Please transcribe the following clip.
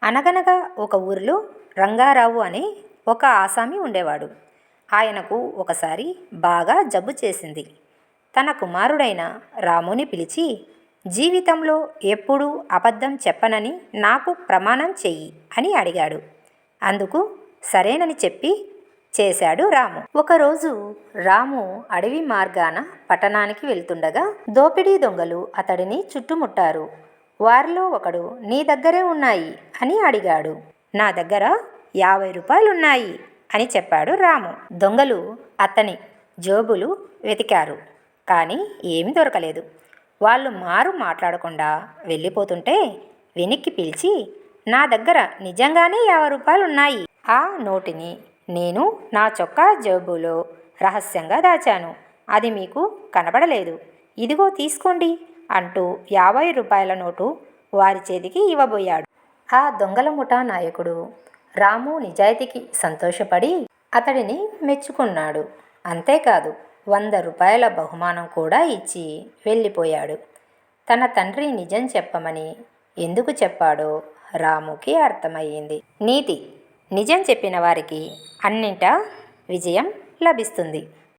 అనగనగా ఒక ఊరిలో రంగారావు అనే ఒక ఆసామి ఉండేవాడు. ఆయనకు ఒకసారి బాగా జబ్బు చేసింది. తన కుమారుడైన రాముని పిలిచి, జీవితంలో ఎప్పుడూ అబద్ధం చెప్పనని నాకు ప్రమాణం చెయ్యి అని అడిగాడు. అందుకు సరేనని చెప్పి చేశాడు రాము. ఒకరోజు రాము అడవి మార్గాన పట్టణానికి వెళ్తుండగా దోపిడీ దొంగలు అతడిని చుట్టుముట్టారు. వారిలో ఒకడు, నీ దగ్గరే ఉన్నాయి అని అడిగాడు. నా దగ్గర 50 రూపాయలున్నాయి అని చెప్పాడు రాము. దొంగలు అతని జోబులు వెతికారు, కానీ ఏమీ దొరకలేదు. వాళ్ళు మాట్లాడకుండా వెళ్ళిపోతుంటే వెనక్కి పిలిచి, నా దగ్గర నిజంగానే 50 రూపాయలున్నాయి. ఆ నోటిని నేను నా చొక్కా జేబులో రహస్యంగా దాచాను. అది మీకు కనబడలేదు. ఇదిగో తీసుకోండి అంటూ 50 రూపాయల నోటు వారి చేతికి ఇవ్వబోయాడు. ఆ దొంగల ముఠా నాయకుడు రాము నిజాయితీకి సంతోషపడి అతడిని మెచ్చుకున్నాడు. అంతేకాదు 100 రూపాయల బహుమానం కూడా ఇచ్చి వెళ్ళిపోయాడు. తన తండ్రి నిజం చెప్పమని ఎందుకు చెప్పాడో రాముకి అర్థమయ్యింది. నీతి: నిజం చెప్పిన వారికి అన్నింటా విజయం లభిస్తుంది.